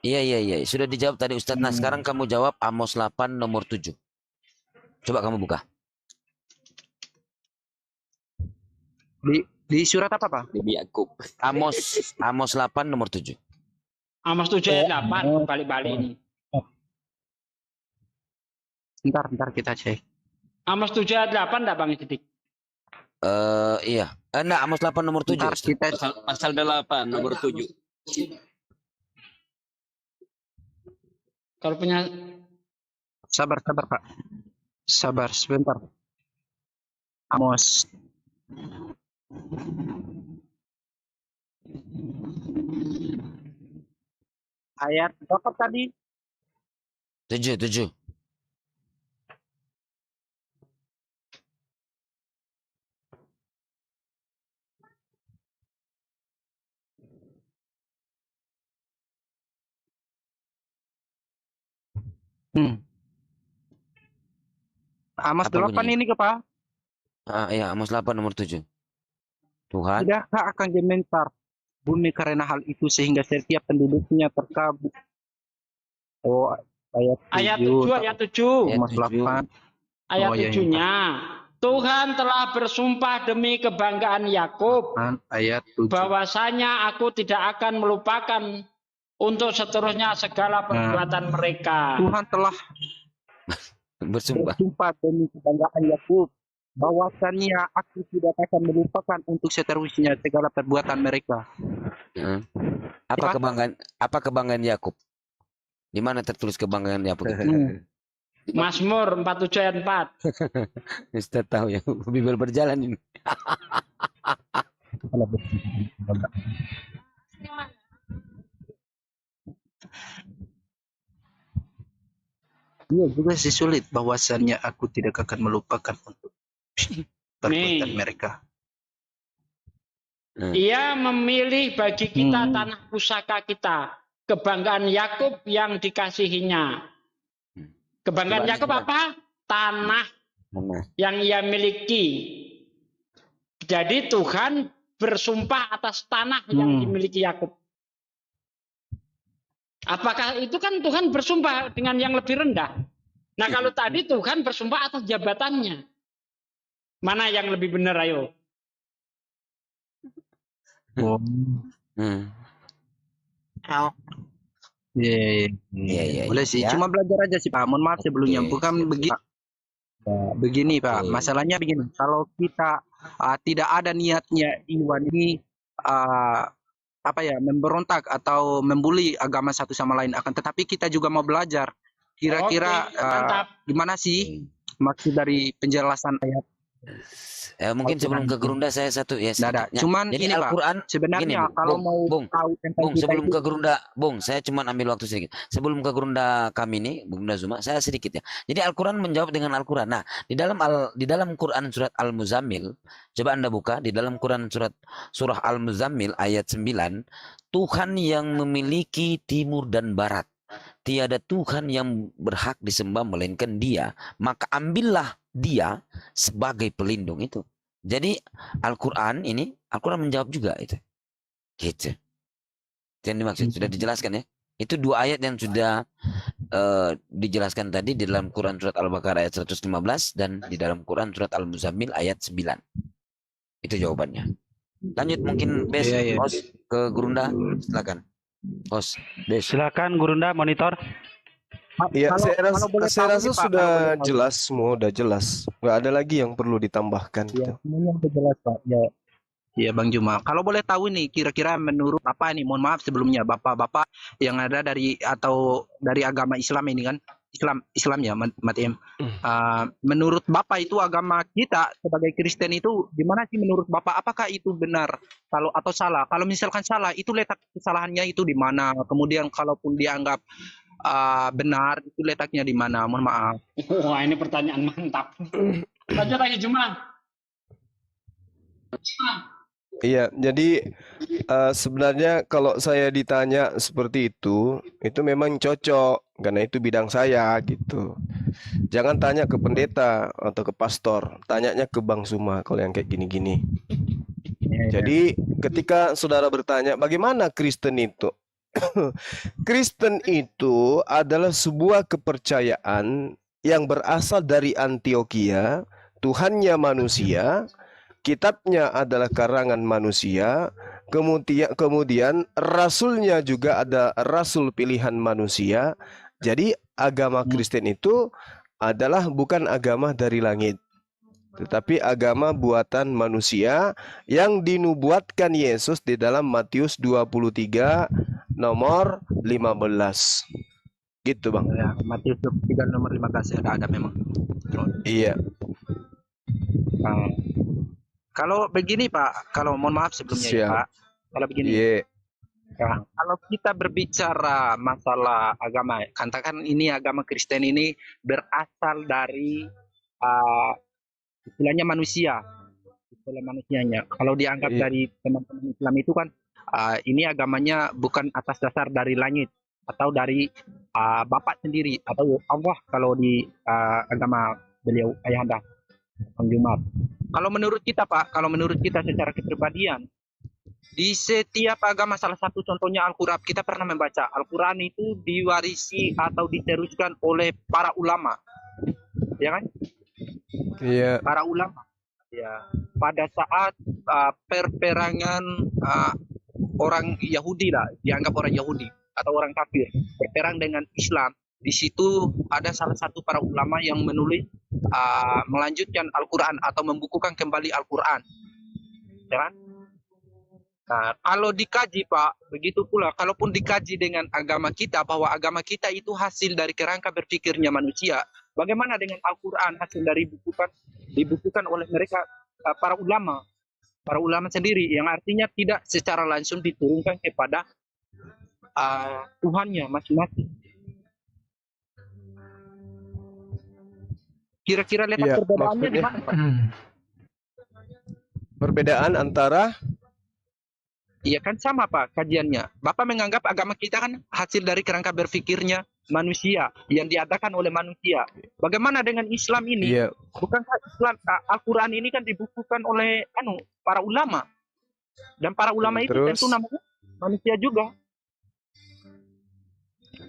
Iya, iya, iya. Sudah dijawab tadi Ustadz. Nah, sekarang kamu jawab Amos 8 nomor 7. Coba kamu buka. Di surat apa, Pak? Nabi Yakub. Amos 8 nomor 7. Amos 7 ayat 8 balik-balik ini. Bentar kita cek. Amos 7 ayat 8 enggak Bang Sidik? Iya. Enggak, Amos 8 nomor 7. Bentar, kita Pasal 8 nomor 7. Kalau punya sabar Pak. Sabar sebentar. Amos. Ayat berapa tadi? 7. Amos Apa 8 bunyinya? ini ke Pak? Iya, Amos 8 nomor 7. Tuhan. Tidakkah akan gemetar bumi karena hal itu sehingga setiap penduduknya terkabur. Oh, ayat 7. Ayat 7. Amos 8. Ayat Oh, iya, 7-nya. Tuhan telah bersumpah demi kebanggaan Yakub ayat 7. bahwasanya aku tidak akan melupakan untuk seterusnya segala perbuatan mereka. Tuhan telah Bersumpah. demi kebanggaan Yakub bahwasannya aku tidak akan melupakan untuk seterusnya segala perbuatan mereka. Apa kebanggaan Yakub? Di mana tertulis kebanggaan Yakub? Mazmur 47 ayat 4. Ustaz tahu ya, Bibel berjalan ini. Iya juga sih sulit bahwasannya aku tidak akan melupakan untuk perbuatan mereka. Ia memilih bagi kita tanah pusaka kita, kebanggaan Yakub yang dikasihinya. Kebanggaan Yakub apa? Tanah yang ia miliki. Jadi Tuhan bersumpah atas tanah yang dimiliki Yakub. Apakah itu kan Tuhan bersumpah dengan yang lebih rendah? Nah kalau tadi Tuhan bersumpah atas jabatannya. Mana yang lebih benar ayo? Iya. Boleh sih, cuma belajar aja sih Pak. Mohon maaf sebelumnya, bukan begitu. Begini Pak, masalahnya begini. Kalau kita tidak ada niatnya Iwan ini memberontak atau membuli agama satu sama lain, akan tetapi kita juga mau belajar. Kira-kira gimana sih maksud dari penjelasan ayat? Mungkin sebelum ke Gerunda saya satu ya. Cuman jadi ini Al-Quran sebenarnya gini, kalau mau tahu tentang sebelum ke Gerunda, saya cuma ambil waktu sedikit. Sebelum ke Gerunda kami ini, Gerunda Zuma, saya sedikit ya. Jadi Al-Quran menjawab dengan Al-Quran. Nah, di dalam Quran surat Al-Muzammil, coba Anda buka di dalam Quran surah Al-Muzammil ayat 9, Tuhan yang memiliki timur dan barat. Tiada Tuhan yang berhak disembah melainkan Dia, maka ambillah Dia sebagai pelindung itu. Jadi Al-Quran menjawab juga itu. Gitu. Yang dimaksud sudah dijelaskan ya. Itu dua ayat yang sudah dijelaskan tadi di dalam Quran surat Al-Baqarah ayat 115 dan di dalam Quran surat Al-Muzammil ayat 9. Itu jawabannya. Lanjut mungkin Host ke Gerunda, silakan. Host, silakan Gurunda monitor. Iya, saya rasa sudah jelas semua, udah jelas. Nggak ada lagi yang perlu ditambahkan. Ya, semuanya sudah jelas Pak. Ya Bang Juma. Kalau boleh tahu nih, kira-kira menurut apa nih? Mohon maaf sebelumnya, bapak-bapak yang ada dari agama Islam ini kan, Islam ya, Matim. Menurut bapak itu agama kita sebagai Kristen itu gimana sih menurut bapak? Apakah itu benar? Atau salah? Kalau misalkan salah, itu letak kesalahannya itu di mana? Kemudian kalaupun dianggap benar, itu letaknya di mana? Mohon maaf. Wah, ini pertanyaan mantap. Lanjut lagi Juma. Iya, jadi sebenarnya kalau saya ditanya seperti itu memang cocok karena itu bidang saya gitu. Jangan tanya ke pendeta atau ke pastor, tanyanya ke Bang Suma kalau yang kayak gini-gini. Jadi ketika saudara bertanya bagaimana Kristen itu, Kristen itu adalah sebuah kepercayaan yang berasal dari Antioquia, Tuhannya manusia, kitabnya adalah karangan manusia, kemudian rasulnya juga ada rasul pilihan manusia. Jadi agama Kristen itu adalah bukan agama dari langit, tetapi agama buatan manusia yang dinubuatkan Yesus di dalam Matius 23 nomor 15. Gitu, Bang. Ya, Matius 23 nomor 15 ada memang. Iya. Nah, kalau begini Pak, kalau mohon maaf sebelumnya ya Siap. Pak, kalau begini, Iya. ya, kalau kita berbicara masalah agama, katakan ini agama Kristen ini berasal dari istilahnya manusia, istilah manusianya. Kalau dianggap Iya. dari teman-teman Islam itu kan ini agamanya bukan atas dasar dari langit atau dari Bapak sendiri atau Allah kalau di agama beliau ayahanda Bang Jumat. Kalau menurut kita Pak, kalau menurut kita secara kepribadian, di setiap agama salah satu contohnya Al-Quran, kita pernah membaca Al-Quran itu diwarisi atau diteruskan oleh para ulama, ya kan? Iya. Para ulama. Ya, pada saat perperangan orang Yahudi lah, dianggap orang Yahudi atau orang kafir, berperang dengan Islam, di situ ada salah satu para ulama yang menulis melanjutkan Al-Quran atau membukukan kembali Al-Quran, ya kan? Nah, kalau dikaji Pak, begitu pula, kalaupun dikaji dengan agama kita bahwa agama kita itu hasil dari kerangka berpikirnya manusia, bagaimana dengan Al-Quran hasil dari dibukukan oleh mereka para ulama sendiri, yang artinya tidak secara langsung diturunkan kepada Tuhannya masing-masing. Kira-kira letak Iya, perbedaannya di maksudnya mana Pak? perbedaan antara Iya kan sama Pak kajiannya. Bapak menganggap agama kita kan hasil dari kerangka berpikirnya manusia yang diadakan oleh manusia. Bagaimana dengan Islam ini? iya, Bukankah Islam Al-Quran ini kan dibukukan oleh para ulama, dan para ulama itu terus tentu namanya manusia juga.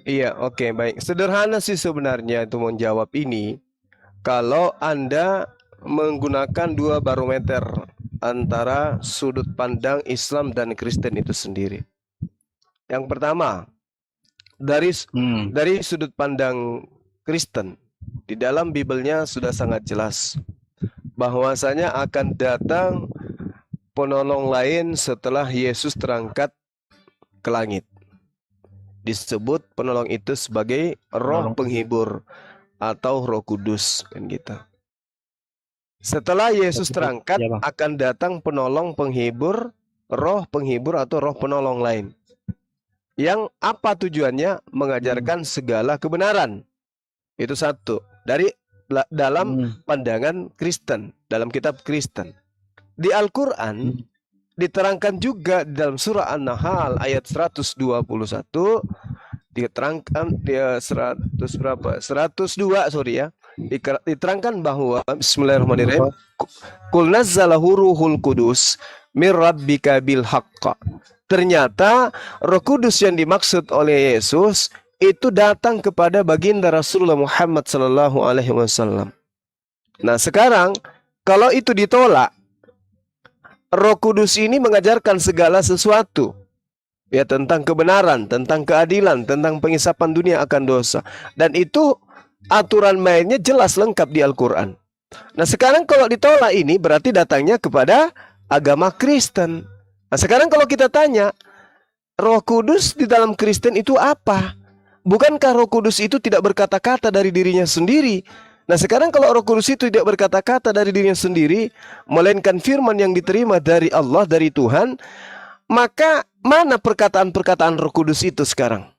iya, oke, baik. Sederhana sih sebenarnya itu menjawab ini. Kalau Anda menggunakan dua barometer antara sudut pandang Islam dan Kristen itu sendiri. Yang pertama, dari sudut pandang Kristen, di dalam Bibelnya sudah sangat jelas bahwasanya akan datang penolong lain setelah Yesus terangkat ke langit. Disebut penolong itu sebagai Roh Penghibur atau Roh Kudus, kan gitu. Setelah Yesus terangkat, akan datang penolong penghibur, roh penghibur atau roh penolong lain. Yang apa tujuannya? Mengajarkan segala kebenaran. Itu satu. Dalam pandangan Kristen, dalam kitab Kristen. Di Al-Quran, diterangkan juga di dalam surah An-Nahl ayat 121, diterangkan dia 102 sorry ya. Diterangkan bahwa bismillahirrahmanirrahim, qul nazzalahu ruhul qudus mir rabbika bil haqq. Ternyata Roh Kudus yang dimaksud oleh Yesus itu datang kepada baginda Rasulullah Muhammad sallallahu alaihi wasallam. Nah, sekarang kalau itu ditolak, Roh Kudus ini mengajarkan segala sesuatu, ya, tentang kebenaran, tentang keadilan, tentang pengisapan dunia akan dosa, dan itu aturan mainnya jelas lengkap di Al-Quran. Nah, sekarang kalau ditolak ini berarti datangnya kepada agama Kristen. Nah, sekarang kalau kita tanya, Roh Kudus di dalam Kristen itu apa? Bukankah Roh Kudus itu tidak berkata-kata dari dirinya sendiri? Nah, sekarang kalau Roh Kudus itu tidak berkata-kata dari dirinya sendiri, melainkan firman yang diterima dari Allah, dari Tuhan, maka mana perkataan-perkataan Roh Kudus itu sekarang?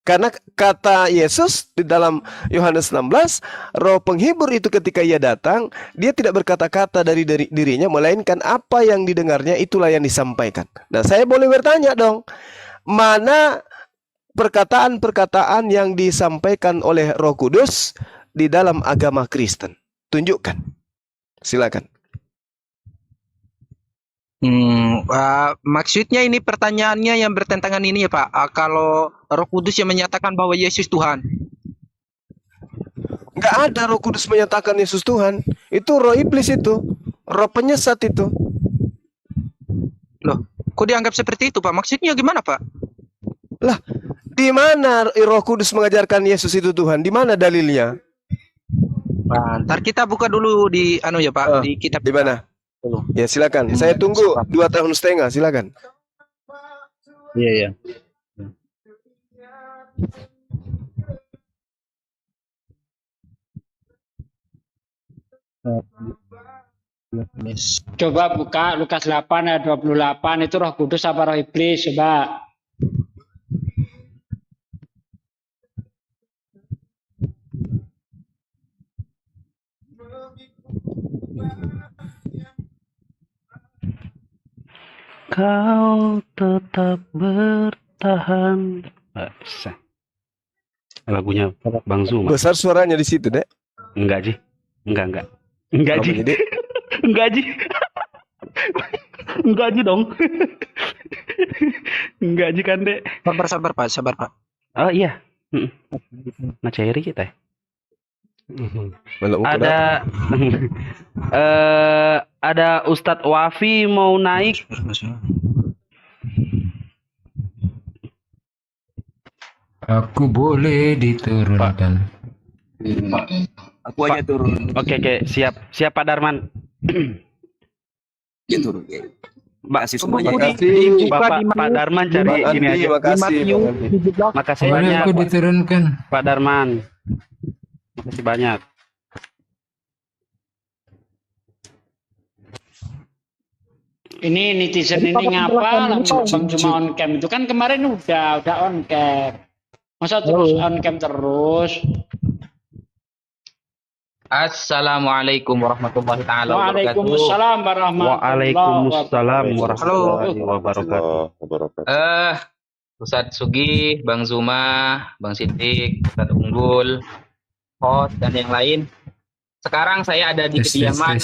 Karena kata Yesus di dalam Yohanes 16, Roh Penghibur itu ketika ia datang, dia tidak berkata-kata dari dirinya, melainkan apa yang didengarnya itulah yang disampaikan. Nah, saya boleh bertanya dong, mana perkataan-perkataan yang disampaikan oleh Roh Kudus di dalam agama Kristen? Tunjukkan. Silakan. Maksudnya ini pertanyaannya yang bertentangan ini ya Pak. Kalau Roh Kudus yang menyatakan bahwa Yesus Tuhan. Nggak ada Roh Kudus menyatakan Yesus Tuhan. Itu roh iblis itu. Roh penyesat itu. Loh, kok dianggap seperti itu Pak? Maksudnya gimana Pak? Lah, di mana Roh Kudus mengajarkan Yesus itu Tuhan? Di mana dalilnya? Nah, ntar kita buka dulu di ya Pak, di kitab Di mana? Ya silakan. Saya tunggu 2 tahun setengah. Silakan. Iya iya. Coba buka Lukas 8 ayat 28, itu Roh Kudus apa Roh Iblis? Coba. Kau tetap bertahan. Bisa. Lagunya Bang Zuma. Besar suaranya di situ, Dek. Enggak, Ji. Enggak. Enggak, Ji. Jadi, Enggak, Ji. Enggak, Ji dong. Enggak, Ji kan, Dek. Sabar Pak. Oh iya. Nah, cairi kita. belum Ada ada Ustadz Wafi mau naik. Aku boleh diturunkan. Aku aja turun. Oke, siap Pak Darman. Ya turun. Makasih semuanya. Makasih. Pak Darman cari ini aja. Makasih. Makasih Boleh banyak aku diturunkan. Pak Darman. Makasih banyak. Ini netizen ini ngapa langsung cuma on cam itu kan kemarin udah on cam. Masa terus on cam terus? Assalamualaikum warahmatullahi taala wabarakatuh. Waalaikumsalam warahmatullahi Waalaikumsalam warahmatullahi wabarakatuh. Ustadz Sugi, Bang Zuma, Bang Sidik, Ustadz Unggul, host dan yang lain. Sekarang saya ada di kediaman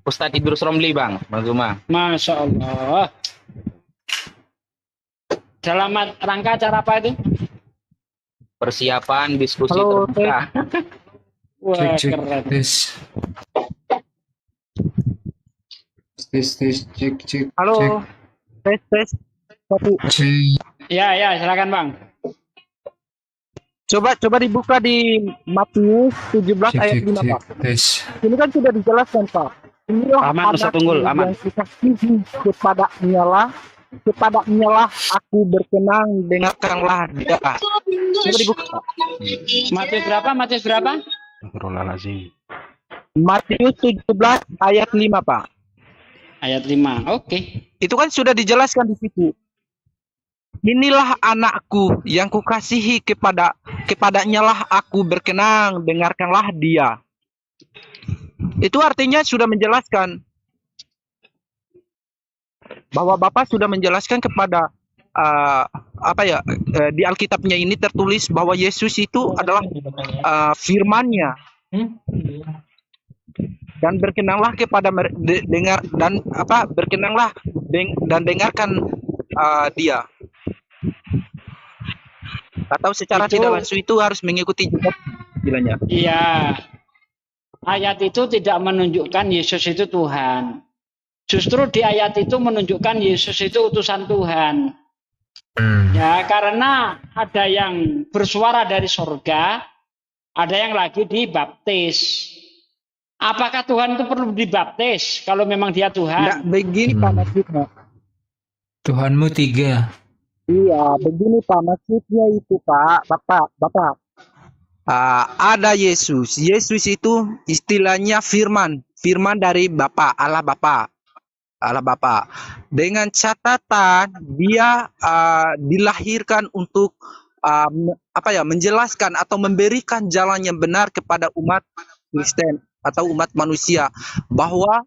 Ustadz Idrus Romli, Bang Zuma. Masya Allah. Dalam rangka acara apa itu? Persiapan diskusi terbuka. Wah, Cek keren. tes. Cek. Halo. Tes. Satu. Cek. Ya, silakan Bang. Coba dibuka di Matius 17 ayat 5 Pak. Tes. Ini kan sudah dijelaskan Pak. Inilah Aman, Ustadz Unggul, aman. yang kukasihi kepadanya aku berkenan, dengarkanlah dia. Coba dibuka Pak. Matius berapa? Astagfirullahaladzim. Matius 17 ayat 5 Pak. Ayat 5. Oke. Itu kan sudah dijelaskan di situ. Inilah anakku yang kukasihi, kepadanya lah aku berkenan, dengarkanlah dia. Itu artinya sudah menjelaskan bahwa Bapak sudah menjelaskan kepada di Alkitabnya ini tertulis bahwa Yesus itu adalah firman-Nya. Dan berkenanlah kepada dan dengarkan dia. Atau secara tidak langsung itu harus mengikuti juga bilangnya. Iya. Ayat itu tidak menunjukkan Yesus itu Tuhan. Justru di ayat itu menunjukkan Yesus itu utusan Tuhan. Ya, karena ada yang bersuara dari surga, ada yang lagi dibaptis. Apakah Tuhan itu perlu dibaptis kalau memang dia Tuhan? Enggak, begini Pak maksudnya. Tuhanmu 3. Iya, begini Pak maksudnya itu Pak, Bapak. Ada Yesus. Yesus itu istilahnya firman dari Bapa, Allah Bapa. Dengan catatan dia dilahirkan untuk menjelaskan atau memberikan jalan yang benar kepada umat Kristen atau umat manusia, bahwa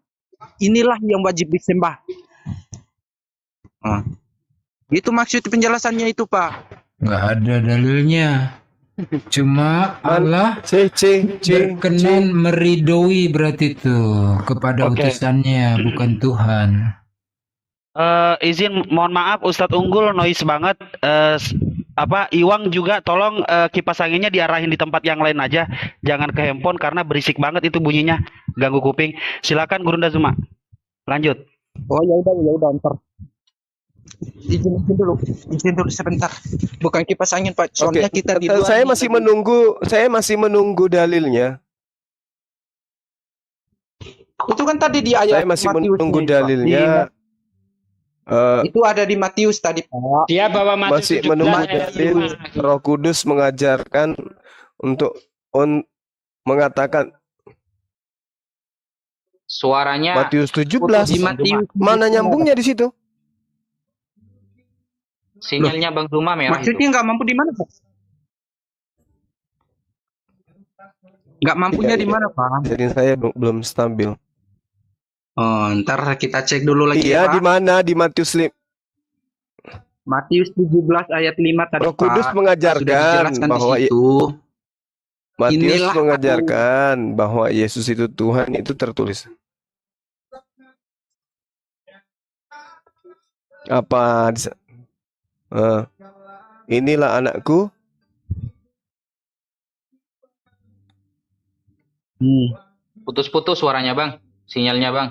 inilah yang wajib disembah. Itu maksud penjelasannya itu Pak. Nggak ada dalilnya. Cuma Allah berkenan meridoi berarti itu kepada utusannya, bukan Tuhan. Izin mohon maaf Ustadz Unggul noise banget. Iwang juga tolong kipas anginnya diarahin di tempat yang lain aja, jangan ke handphone karena berisik banget itu bunyinya, ganggu kuping. Silakan Gurunda Zuma, lanjut. Oh ya udah ntar. Izin dulu sebentar. Bukan kipas angin Pak, Oke, soalnya kita di luar. saya masih menunggu dalilnya. Itu kan tadi di ayat Saya masih Matius menunggu nih, Pak. dalilnya. Itu ada di Matius tadi Pak. Dia bawa Matius Masih 17 menunggu ayat dalil 5. Roh Kudus mengajarkan untuk mengatakan Suaranya Matius putus 17. di Matius. Mana nyambungnya di situ? Sinyalnya Bang Zuma merah itu. Maksudnya nggak mampu di mana Pak? Nggak mampunya Iya, di mana Pak? Jadi saya belum stabil. Oh, ntar kita cek dulu lagi Iya, ya, di Pak. mana? Di Matius 17 ayat 5 tadi Roh Kudus Pak. Sudah mengajarkan dijelaskan bahwa di situ. Matius Inilah mengajarkan bahwa Yesus itu Tuhan, itu tertulis. Apa? Inilah anakku. Putus-putus suaranya Bang. Sinyalnya Bang.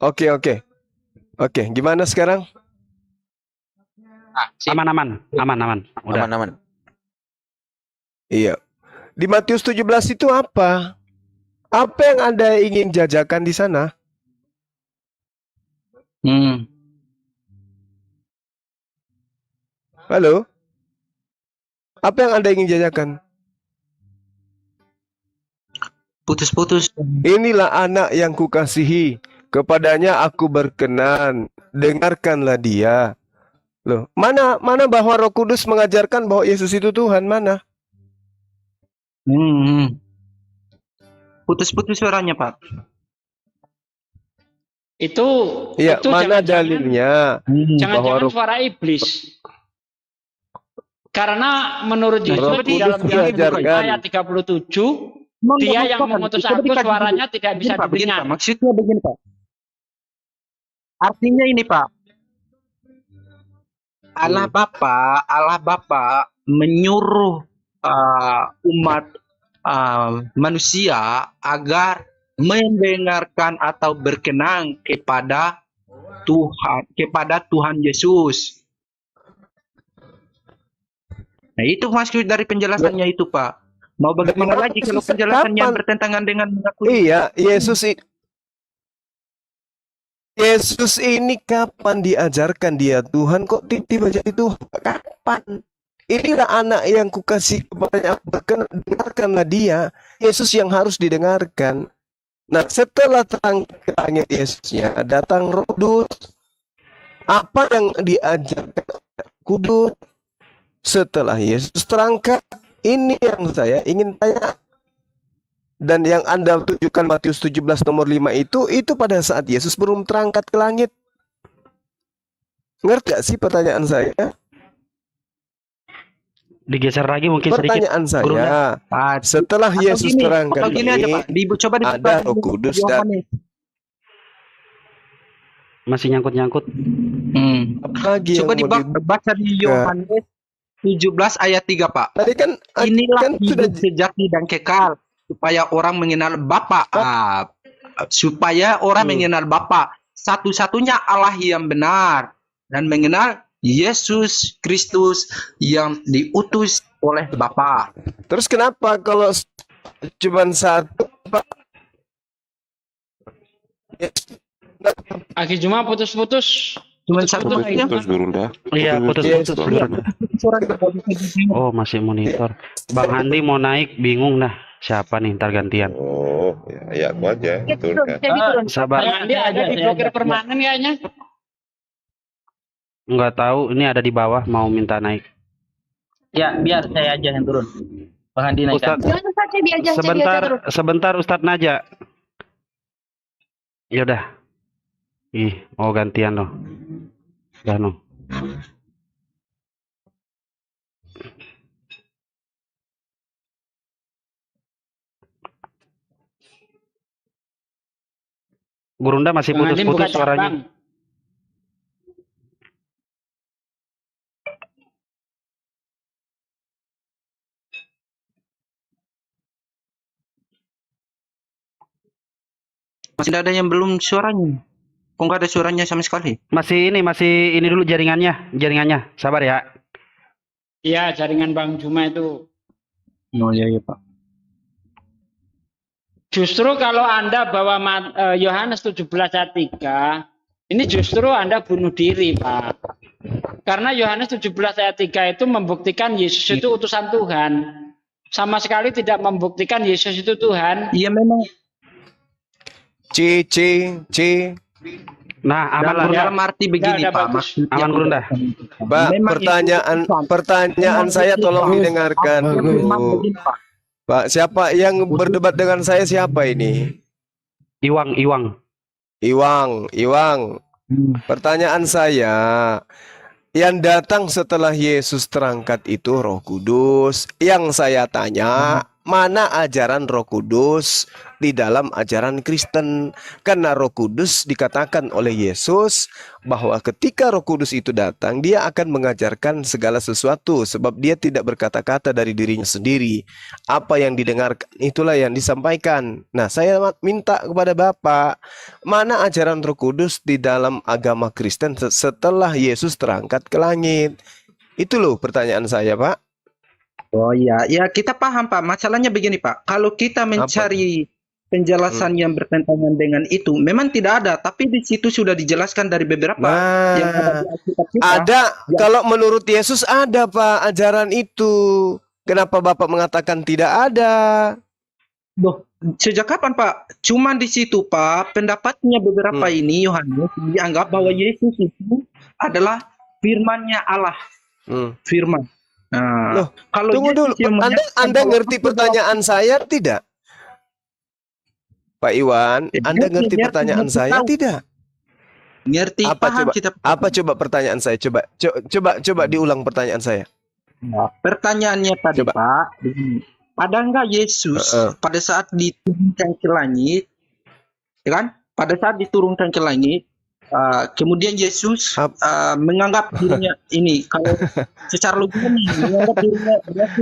Oke. Gimana sekarang? Nah, sip. Aman. Udah. Aman. Iya. Di Matius 17 itu apa? Apa yang Anda ingin jajakan di sana? Halo? Apa yang Anda ingin jajakan? Putus-putus. Inilah anak yang kukasihi, kepadanya aku berkenan, dengarkanlah dia. Loh, mana bahwa Roh Kudus mengajarkan bahwa Yesus itu Tuhan, mana? Putus-putus suaranya Pak. Itu Iya, mana jangan-jangan- dalilnya? Jangan-jangan Bahwa suara iblis. Karena menurut Yesus Roh di Kudus dalam Yohanes mengajarkan. ayat 37, dia yang mengutus aku suaranya tidak bisa Begini, Pak, didengar. maksudnya begini Pak. Artinya ini Pak. Allah Bapa menyuruh umat manusia agar mendengarkan atau berkenan kepada Tuhan Yesus. Nah, itu maksud dari penjelasannya itu, Pak. Mau bagaimana lagi kalau penjelasannya Kapan? bertentangan dengan mengakui? Iya, Yesus ini kapan diajarkan dia Tuhan, kok tiba-tiba jadi Tuhan? Kapan? Inilah anak yang kukasih kepadanya, dengarkanlah dia. Yesus yang harus didengarkan. Nah, setelah terang ke langit Yesusnya, datang Roh Kudus. Apa yang diajarkan Kudus? Setelah Yesus terangkat, ini yang saya ingin tanya. Dan yang Anda tunjukkan Matius 17 nomor 5 itu pada saat Yesus belum terangkat ke langit. Ngerti gak sih pertanyaan saya? Digeser lagi mungkin sedikit. Pertanyaan saya, Pak, setelah atau Yesus gini, terangkat atau gini aja, Pak. Coba dibuka ada dulu Roh Kudus dan Yohanes. Masih nyangkut. lagi Coba yang mau dibaca di Yohanes 17 ayat 3, Pak. Tadi kan Inilah kan sudah hidup sejati dan kekal, supaya orang mengenal Bapa. Supaya orang mengenal Bapa, satu-satunya Allah yang benar, dan mengenal Yesus Kristus yang diutus oleh Bapa. terus kenapa kalau cuma satu Pak? Aki Juma putus-putus. Cuma satu ya. Iya, putus-putus. Oh, masih monitor. Bang Handi mau naik, bingung dah. Siapa nih, ntar gantian. Oh, ya aku aja. Betul kan? Sabar. Dia ada di blokir permanen kayaknya. Nggak tahu, ini ada di bawah, mau minta naik. Ya, biar saya aja yang turun. Bang Handi naikkan. Ustadz, sebentar Ustadz Naja. Yaudah. Ih, mau gantian loh. Udah no. Gurunda masih Bang Andin buka putus-putus suaranya. cabang. Masih ada yang belum suaranya. Kok nggak ada suaranya sama sekali? Masih ini dulu jaringannya. Sabar ya. Iya, jaringan Bang Juma itu. Oh iya Pak. Justru kalau Anda bawa Yohanes 17 ayat 3, ini justru Anda bunuh diri, Pak. Karena Yohanes 17 ayat 3 itu membuktikan Yesus itu utusan Tuhan. Sama sekali tidak membuktikan Yesus itu Tuhan. Iya memang. C. Nah, aman Dalam, Gurunda. dalam arti begini Udah, Pak. bagus. Maksudnya Aman Gurunda. Pak, memang pertanyaan saya tolong didengarkan dulu. begini, Pak. Pak, siapa yang berdebat dengan saya siapa ini? Iwang. Iwang. Pertanyaan saya, yang datang setelah Yesus terangkat itu Roh Kudus. Yang saya tanya, mana ajaran Roh Kudus di dalam ajaran Kristen? Karena Roh Kudus dikatakan oleh Yesus bahwa ketika Roh Kudus itu datang, dia akan mengajarkan segala sesuatu sebab dia tidak berkata-kata dari dirinya sendiri. Apa yang didengarkan itulah yang disampaikan. Nah, saya minta kepada Bapak, mana ajaran Roh Kudus di dalam agama Kristen setelah Yesus terangkat ke langit? Itu loh pertanyaan saya, Pak. Oh iya, ya kita paham Pak. Masalahnya begini Pak, kalau kita mencari penjelasan yang bertentangan dengan itu, memang tidak ada. Tapi di situ sudah dijelaskan dari beberapa yang ada di Alkitab kita. Ada, Ya. kalau menurut Yesus ada Pak ajaran itu. Kenapa Bapak mengatakan tidak ada? Loh, sejak kapan Pak? Cuman di situ Pak, pendapatnya beberapa ini Yohanes dianggap bahwa Yesus itu adalah firman-Nya Allah. Firman. Nah, Loh, kalau tunggu Yesus dulu, yang Anda ngerti pertanyaan saya tidak? Pak Iwan, Anda ngerti pertanyaan saya tidak? Ngerti, Apa paham coba? kita. Apa coba pertanyaan saya? Coba diulang pertanyaan saya. Pertanyaannya tadi Coba. Pak, begini. Ada nggak Yesus pada saat diturunkan ke langit, ya kan? Pada saat diturunkan ke langit, kemudian Yesus menganggap dirinya ini, kalau secara logika nih, menganggap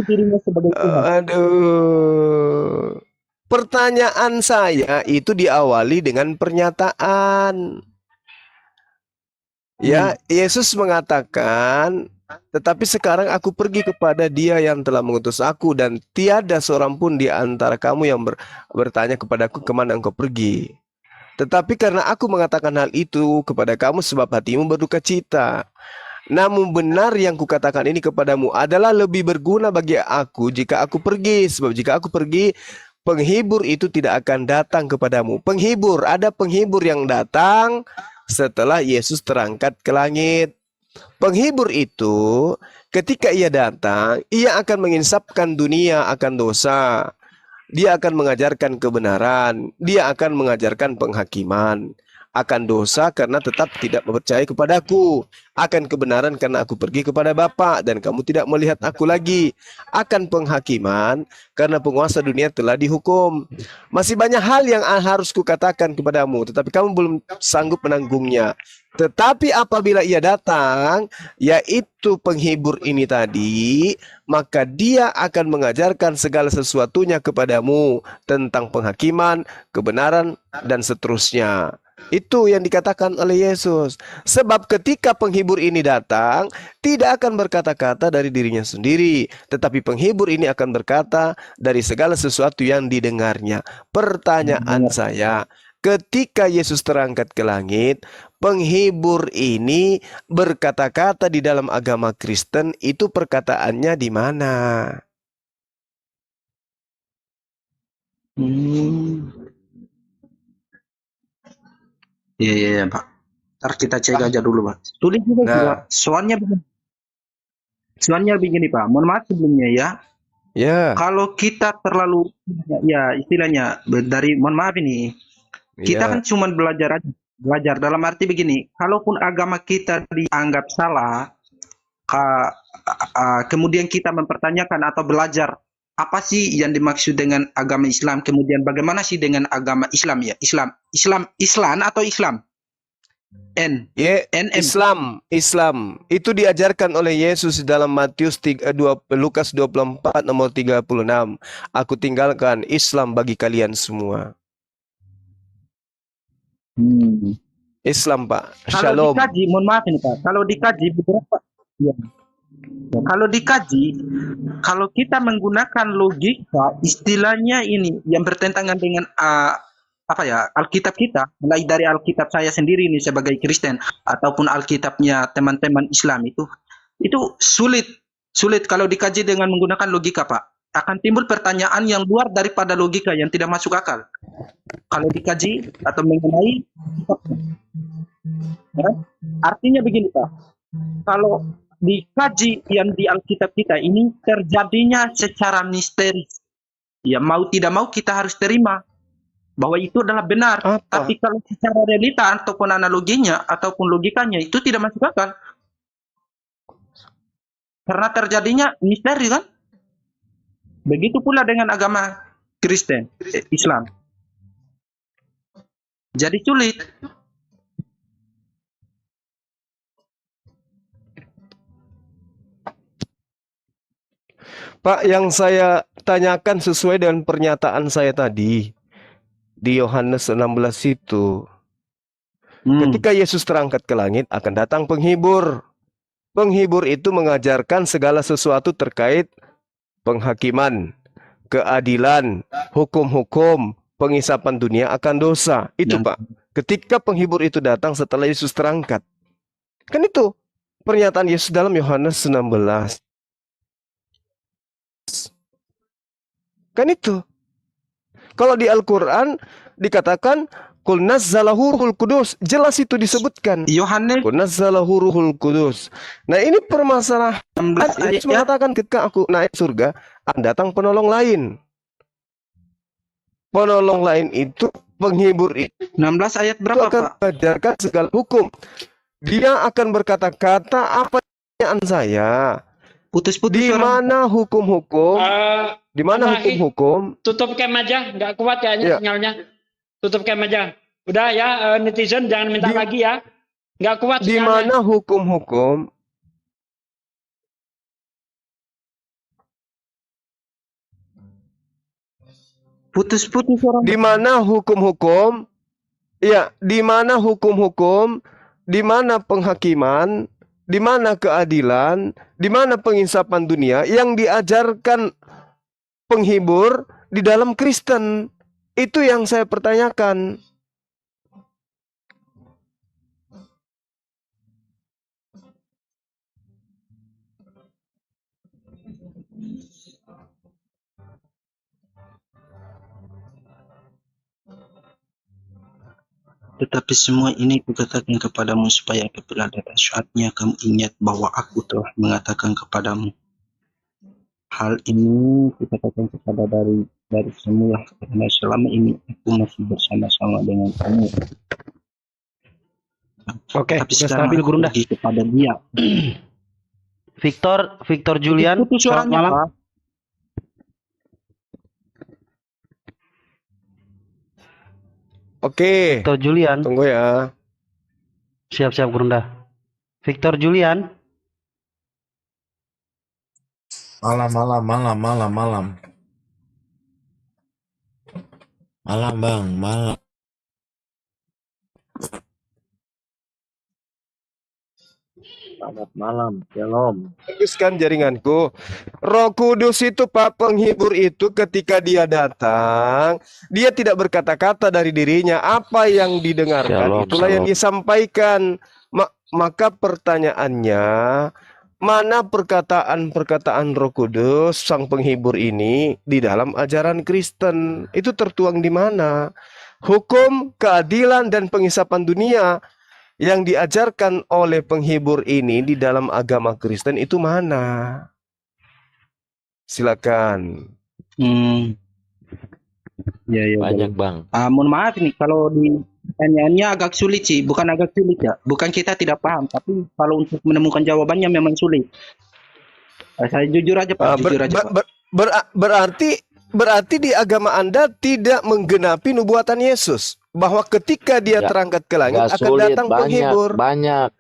dirinya sebagai Tuhan. Aduh. Pertanyaan saya itu diawali dengan pernyataan. Ya, Yesus mengatakan, tetapi sekarang aku pergi kepada Dia yang telah mengutus aku dan tiada seorang pun di antara kamu yang bertanya kepadaku kemana engkau pergi. Tetapi karena aku mengatakan hal itu kepada kamu sebab hatimu berduka cita. Namun benar yang kukatakan ini kepadamu adalah lebih berguna bagi aku jika aku pergi. Sebab jika aku pergi, penghibur itu tidak akan datang kepadamu. Ada penghibur yang datang setelah Yesus terangkat ke langit. Penghibur itu ketika ia datang, ia akan menginsapkan dunia akan dosa. Dia akan mengajarkan kebenaran. Dia akan mengajarkan penghakiman. Akan dosa karena tetap tidak percaya kepadaku. Akan kebenaran karena aku pergi kepada Bapa dan kamu tidak melihat aku lagi. Akan penghakiman karena penguasa dunia telah dihukum. Masih banyak hal yang harus kukatakan kepadamu, tetapi kamu belum sanggup menanggungnya. Tetapi apabila ia datang, yaitu penghibur ini tadi, maka dia akan mengajarkan segala sesuatunya kepadamu tentang penghakiman, kebenaran, dan seterusnya. Itu yang dikatakan oleh Yesus. Sebab ketika penghibur ini datang, tidak akan berkata-kata dari dirinya sendiri, tetapi penghibur ini akan berkata dari segala sesuatu yang didengarnya. Pertanyaan saya, ketika Yesus terangkat ke langit, penghibur ini berkata-kata di dalam agama Kristen, itu perkataannya di mana? Iya Pak. Ntar kita cek aja dulu Pak. Tulis juga Pak. Soalnya begini Pak. Mohon maaf sebelumnya ya. Ya. Kalau kita terlalu ya istilahnya dari mohon maaf ini. Kita kan cuma belajar aja. Belajar dalam arti begini. Kalaupun agama kita dianggap salah, kemudian kita mempertanyakan atau belajar apa sih yang dimaksud dengan agama Islam? Kemudian bagaimana sih dengan agama Islam ya? Islam atau Islam? Islam itu diajarkan oleh Yesus dalam Lukas 24 nomor 36. Aku tinggalkan Islam bagi kalian semua. Islam, Pak. Kalau Shalom. dikaji, mohon maaf ini Pak, kalau dikaji beberapa, ya. Kalau dikaji, kalau kita menggunakan logika, istilahnya ini yang bertentangan dengan Alkitab kita, mulai dari Alkitab saya sendiri ini sebagai Kristen ataupun Alkitabnya teman-teman Islam itu sulit kalau dikaji dengan menggunakan logika, Pak. Akan timbul pertanyaan yang luar daripada logika yang tidak masuk akal. Kalau dikaji atau mengenai, ya, artinya begini, Pak. Kalau dikaji yang di Alkitab kita ini terjadinya secara misteris. Ya, mau tidak mau kita harus terima bahwa itu adalah benar. Tapi kalau secara realita ataupun analoginya ataupun logikanya itu tidak masuk akal. Karena terjadinya misteri kan? Begitu pula dengan agama Kristen, Islam. Jadi sulit. Pak, yang saya tanyakan sesuai dengan pernyataan saya tadi di Yohanes 16 itu. Ketika Yesus terangkat ke langit akan datang penghibur. Penghibur itu mengajarkan segala sesuatu terkait penghakiman, keadilan, hukum-hukum, pengisapan dunia akan dosa. Itu Pak. Ketika penghibur itu datang setelah Yesus terangkat. Kan itu pernyataan Yesus dalam Yohanes 16. Kan itu. Kalau di Al-Quran dikatakan Qul nazzalahu ruhul kudus. Jelas itu disebutkan. Yohanes Qul nazzalahu ruhul kudus. Nah ini permasalahan. Yesus mengatakan ketika aku naik surga akan datang penolong lain. Penolong lain itu penghibur itu 16 ayat berapa akan Pak? mengajarkan segala hukum. Dia akan berkata-kata apa pertanyaan saya. Putus-putus Di mana hukum-hukum? Di mana hukum-hukum? Tutup cam aja, nggak kuat kayaknya sinyalnya. Tutup cam aja. Udah ya, netizen jangan minta lagi ya. Nggak kuat Di sinyalnya. mana hukum-hukum? Putus-putus orang. Di mana hukum-hukum? Ya, di mana hukum-hukum? Di mana penghakiman? Di mana keadilan? Di mana penginsapan dunia yang diajarkan penghibur di dalam Kristen? Itu yang saya pertanyakan. Tetapi semua ini kukatakan kepadamu supaya apabila datang saatnya kamu ingat bahwa aku telah mengatakan kepadamu. Hal ini kukatakan kepada dari semula karena selama ini aku masih bersama-sama dengan kamu. Oke, Tapi udah sekarang stabil aku Gurunda. pergi kepada dia. Victor Julian, Putus selamat suaranya, malam. Pak. Oke, Victor Julian, tunggu ya. siap-siap Gurunda. Victor Julian, Malam. Malam, Bang. Malam. Selamat malam. Shalom. Teruskan jaringanku. Roh Kudus itu Pak penghibur itu ketika dia datang, dia tidak berkata-kata dari dirinya. Apa yang didengarkan itulah yang disampaikan. Maka pertanyaannya, mana perkataan-perkataan Roh Kudus sang penghibur ini di dalam ajaran Kristen? Itu tertuang di mana? Hukum, keadilan dan pengisapan dunia yang diajarkan oleh penghibur ini di dalam agama Kristen itu mana? Silakan. Ya, Banyak Bang. mohon maaf nih kalau di pertanyaannya agak sulit sih, bukan agak sulit ya. Bukan kita tidak paham, tapi kalau untuk menemukan jawabannya memang sulit. Saya jujur aja Pak, jujur aja Pak. berarti di agama Anda tidak menggenapi nubuatan Yesus bahwa ketika dia terangkat ke langit Gak akan sulit, datang banyak, penghibur. banyak.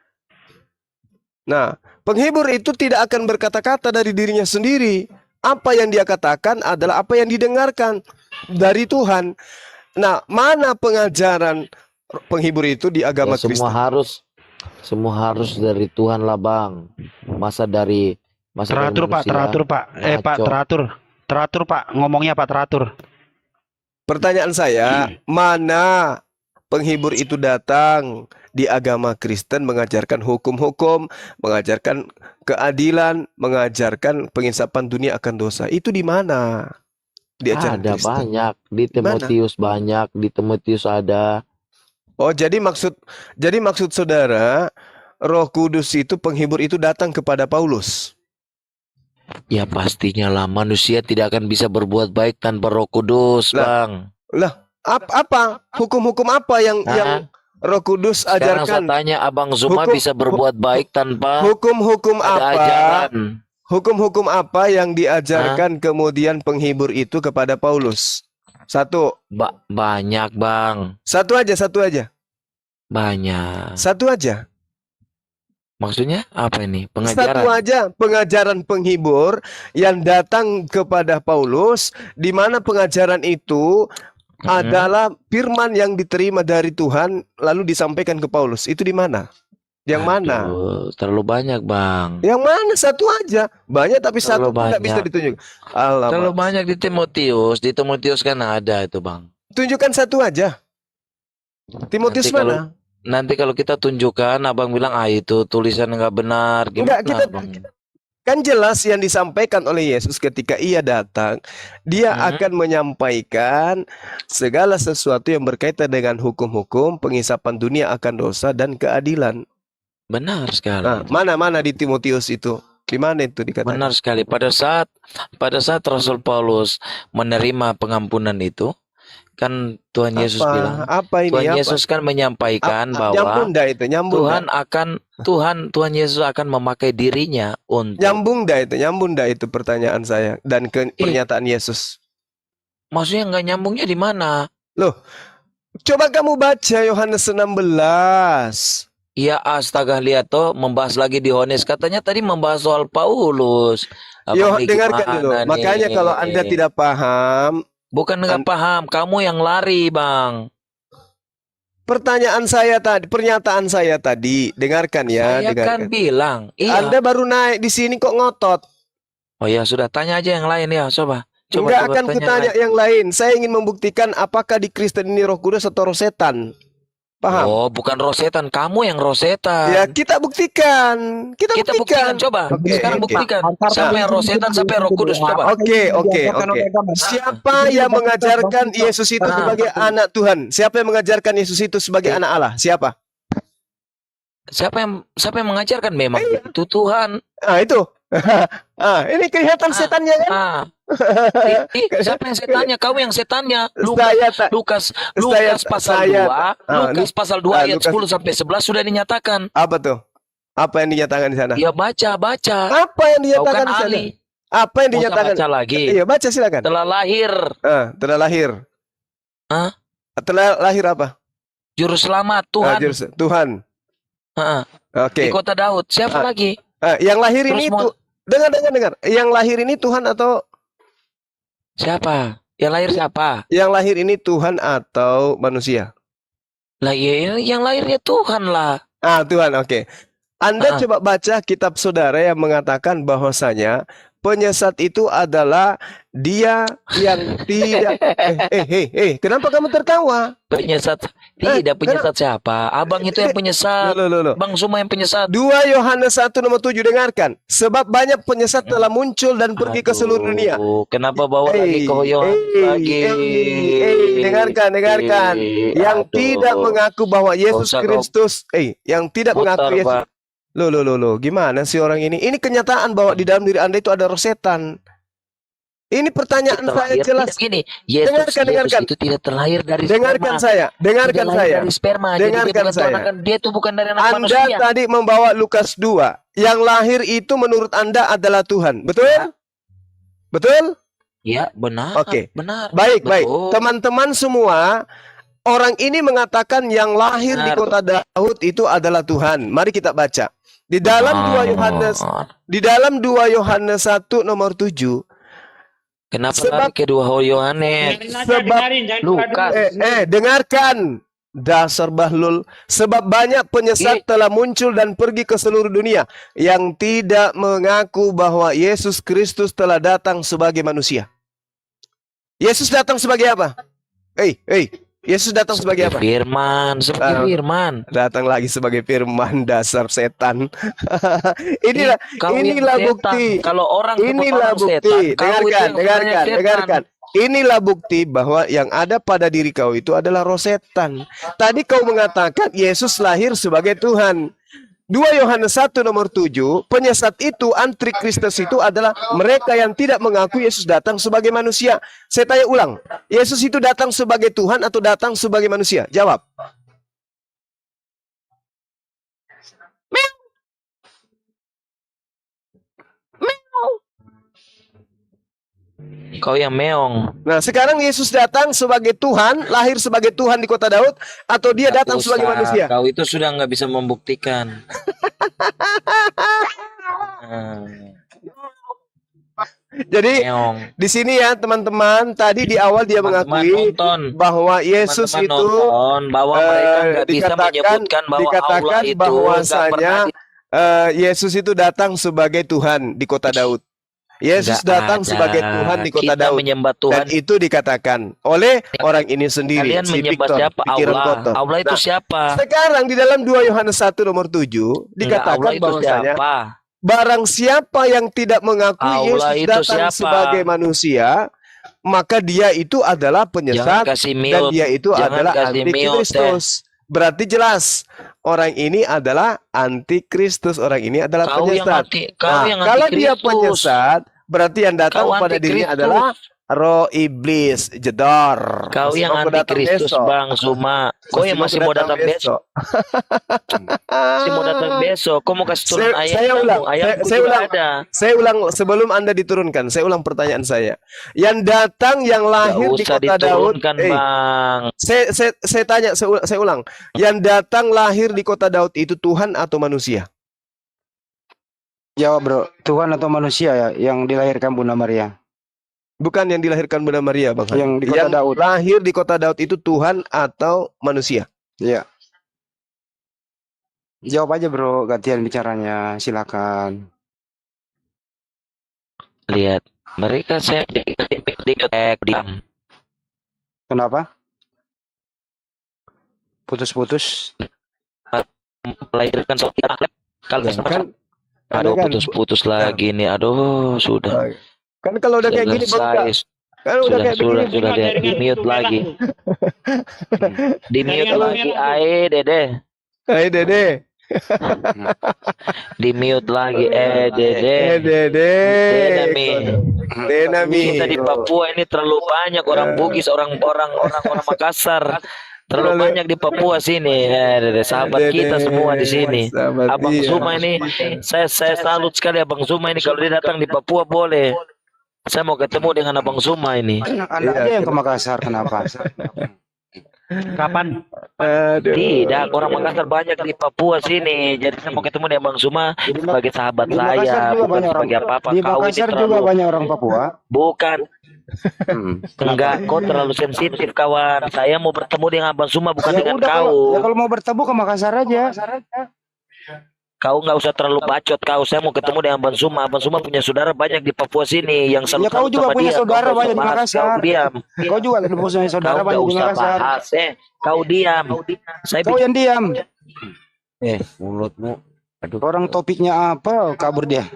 Nah, penghibur itu tidak akan berkata-kata dari dirinya sendiri. Apa yang dia katakan adalah apa yang didengarkan dari Tuhan. Nah, mana pengajaran penghibur itu di agama Ya, Kristen? semua harus dari Tuhan lah bang. Masa dari Teratur Pak, manusia? teratur Pak. Pak, Ngaco. teratur. Teratur Pak, ngomongnya Pak teratur. Pertanyaan saya, mana penghibur itu datang di agama Kristen mengajarkan hukum-hukum, mengajarkan keadilan, mengajarkan penginsapan dunia akan dosa. Itu di mana? Di ajaran Ada Kristen. banyak. Di Timotius banyak. Di Timotius ada. Oh, jadi maksud saudara, Roh Kudus itu penghibur itu datang kepada Paulus. Ya pastinya lah. Manusia tidak akan bisa berbuat baik tanpa Roh Kudus bang. Lah, apa? Hukum-hukum apa yang Roh Kudus Sekarang saya ajarkan? tanya Abang Zuma bisa berbuat baik tanpa Hukum-hukum ada apa? ajaran. Hukum-hukum apa yang diajarkan kemudian penghibur itu kepada Paulus? Satu. Banyak bang. Satu aja. Banyak. Satu aja. Maksudnya apa ini? Satu Pengajaran. aja pengajaran penghibur yang datang kepada Paulus, di mana pengajaran itu adalah firman yang diterima dari Tuhan lalu disampaikan ke Paulus. Itu di mana? Yang mana? Aduh, terlalu banyak bang. Yang mana? Satu aja. Banyak tapi satu pun tidak bisa ditunjuk. Terlalu Alamak. banyak di Timotius. Di Timotius kan ada itu bang. Tunjukkan satu aja. Timotius Nanti kalau- mana? Nanti kalau kita tunjukkan, abang bilang itu tulisan nggak benar. Gimana Enggak, bang? Kan jelas yang disampaikan oleh Yesus ketika ia datang, dia akan menyampaikan segala sesuatu yang berkaitan dengan hukum-hukum, pengisapan dunia akan dosa dan keadilan. Benar sekali. Nah, mana di Timotius itu? Di mana itu dikatakan? Benar sekali. Pada saat Rasul Paulus menerima pengampunan itu, kan Tuhan Yesus bilang, Apa ini? Tuhan Apa? Yesus kan menyampaikan bahwa Nyambung dah itu, nyambung Tuhan Yesus akan memakai dirinya untuk nyambung dah itu pertanyaan saya dan pernyataan Yesus. Maksudnya nggak nyambungnya di mana? Loh, coba kamu baca Yohanes 16. Ya astaga, lihat toh membahas lagi di Yohanes, katanya tadi membahas soal Paulus. Abang ini Dengarkan gimana dulu. Makanya nih? kalau Anda tidak paham, Bukan nggak paham, kamu yang lari bang. pernyataan saya tadi, dengarkan ya, Saya dengarkan. kan bilang, iya. Anda baru naik di sini kok ngotot. Oh ya sudah, tanya aja yang lain ya, coba. Enggak akan tanya kutanya yang lain. Saya ingin membuktikan apakah di Kristen ini Roh Kudus atau roh setan. Paham? Oh, bukan rosetan, kamu yang rosetan. Ya, kita buktikan. Kita buktikan. Coba. Oke, Sekarang oke. buktikan. Siapa yang rosetan, siapa yang Roh Kudus, coba. Oke. Siapa yang mengajarkan Yesus itu sebagai anak Tuhan? Siapa yang mengajarkan Yesus itu sebagai anak Allah? Siapa? Siapa yang mengajarkan? Memang itu Tuhan. Itu. Ini kelihatan setannya kan? Siapa yang setannya? Kamu yang setannya. Lukas pasal 2 ayat 10 sampai 11 sudah dinyatakan. Apa tuh? Apa yang dinyatakan di sana? Ya baca. Apa yang dinyatakan di sana? ahli. Apa yang Mau dinyatakan? baca lagi. Iya, baca silakan. Telah lahir. Telah lahir. Hah? Telah lahir apa? Juru selamat Tuhan. Tuhan. Di Oke. kota Daud. Siapa lagi? Yang lahir Terus ini mau- itu dengar. Yang lahir ini Tuhan atau Siapa? Yang lahir siapa? yang lahir ini Tuhan atau manusia? Lah ya, yang lahirnya Tuhan lah. Tuhan, oke. Anda coba baca kitab saudara yang mengatakan bahwasanya penyesat itu adalah dia yang tidak kenapa kamu tertawa? Penyesat. Tidak penyesat siapa? Abang itu yang penyesat. Loh. Bang Zuma yang penyesat. 2 Yohanes 1 nomor 7, dengarkan. Sebab banyak penyesat telah muncul dan pergi ke seluruh dunia. Kenapa bawa lagi ke Yohanes lagi? Dengarkan. Yang tidak mengaku bahwa Yesus Usah, Kristus, yang tidak mengaku Yesus. Loh, gimana sih orang ini? Ini kenyataan bahwa di dalam diri Anda itu ada roh setan. Ini pertanyaan saya jelas. Gini, Yesus itu tidak terlahir dari Dengarkan sperma. saya. Tidak lahir dari sperma. Jadi Dengarkan dia saya. Dia itu bukan dari anak Anda manusia. tadi membawa Lukas 2. Yang lahir itu menurut Anda adalah Tuhan. Betul? Betul? Ya, benar. Oke. Benar. Baik, baik. Betul. Teman-teman semua, orang ini mengatakan yang lahir di Benar. kota Daud itu adalah Tuhan. Mari kita baca. Di dalam 2 Yohanes, di dalam 2 Yohanes 1 nomor 7. Kenapa Sebab- lari ke 2 Yohanes? Dengarin aja, Sebab- dengarin, jangan keluar dulu. Lukas. Dengarkan. Dasar bahlul. Sebab banyak penyesat telah muncul dan pergi ke seluruh dunia yang tidak mengaku bahwa Yesus Kristus telah datang sebagai manusia. Yesus datang sebagai apa? Yesus datang sebagai apa? Firman, sebagai firman. Datang lagi sebagai firman, dasar setan. inilah Kau yang inilah setan. bukti. Kalau orang Inilah orang bukti. setan, kau itu Dengarkan, yang sebenarnya setan. dengarkan. Inilah bukti bahwa yang ada pada diri kau itu adalah roh setan. Tadi kau mengatakan Yesus lahir sebagai Tuhan. 2 Yohanes 1 nomor 7, penyesat itu, antikristus itu adalah mereka yang tidak mengaku Yesus datang sebagai manusia. Saya tanya ulang, Yesus itu datang sebagai Tuhan atau datang sebagai manusia? Jawab. Kau yang meong. Nah, sekarang Yesus datang sebagai Tuhan, lahir sebagai Tuhan di kota Daud, atau dia datang Usah, sebagai manusia? Kau itu sudah nggak bisa membuktikan. Jadi Meong. di sini ya teman-teman, tadi di awal dia Teman-teman mengakui nonton. bahwa Yesus Teman-teman itu nonton bahwa mereka nggak bisa menyebutkan bahwa Allah itu nggak bahwasanya pernah Yesus itu datang sebagai Tuhan di kota Daud. Yesus Nggak datang ada. sebagai Tuhan di kota Kita Daud. menyembah Dan Tuhan. itu dikatakan oleh orang ini sendiri, Kalian si menyembah Victor, siapa? pikiran Allah. kotor. Allah itu Nah, siapa? sekarang di dalam 2 Yohanes 1 nomor 7 Enggak, dikatakan Allah itu bahwasanya siapa? barang siapa yang tidak mengakui Allah Yesus itu datang siapa? sebagai manusia, maka dia itu adalah Jangan penyesat kasih dan mute. dia itu Jangan adalah kasih mute, antikristus. Berarti jelas orang ini adalah antikristus, orang ini adalah Kau yang penyesat. kau yang Kalau dia antikristus. penyesat, berarti yang datang Kau pada dirinya antikristus. adalah roh iblis, jedor. Kau yang Mau datang antikristus, besok. Bang Zuma. Kau yang masih mau datang besok. Masih mau datang besok. Kau mau kasih turun ayam? Saya ulang, Ayamku saya juga ulang. ada. Saya ulang sebelum Anda diturunkan. Saya ulang pertanyaan saya. Yang datang yang lahir Gak di usah kota Daud. diturunkan, Bang. Saya tanya, saya ulang. Yang datang lahir di kota Daud itu Tuhan atau manusia? Jawab bro, Tuhan atau manusia ya yang dilahirkan Bunda Maria? Bukan yang dilahirkan Bunda Maria, Bang. Yang di kota Daud. Lahir di kota Daud itu Tuhan atau manusia? Iya. Jawab aja bro, gantian bicaranya, silakan. Lihat, mereka saya diam. Kenapa? Putus-putus. Melahirkan sosial. Kalau Kan, aduh kan, putus-putus lagi nih. Aduh, sudah. kan kalau udah kayak gini bangga. Selesai. Kan udah kayak begini. Sudah dia di mute lagi. Di mute lagi. Ae Dede. Hai Dede. Di mute lagi. Dede. Dede. Denami. Denami. Kita di Papua ini terlalu banyak orang Bugis, orang Makassar. Terlalu banyak di Papua sini. Dede, sahabat Dede, kita semua di sini. sahabat, Abang iya. Zuma ini, saya salut sekali Abang Zuma ini. Kalau dia datang di Papua boleh. Saya mau ketemu dengan Abang Zuma ini. Anda aja yang ke Makassar, kenapa? Kapan? Aduh. Tidak, orang Makassar banyak di Papua sini. Jadi saya mau ketemu dengan Bang Zuma sebagai sahabat Di Makassar saya, juga bukan banyak orang. sebagai apa-apa. Di Kau ini Makassar juga terlalu banyak orang Papua. bukan. Enggak, kau terlalu sensitif kawan. Saya mau bertemu dengan Abang Zuma bukan dengan kau. Kalau mau bertemu ke Makassar aja. Kau nggak usah terlalu bacot kau. Saya mau ketemu dengan Abang Zuma. Abang Zuma punya saudara banyak di Papua sini yang Ya kau juga punya saudara banyak di Makassar. Kau diam. Kau juga punya saudara Kau nggak banyak di usah Makassar. bahas. Kau diam. Saya Kau yang diam. mulutmu. Orang topiknya apa? Kabur dia.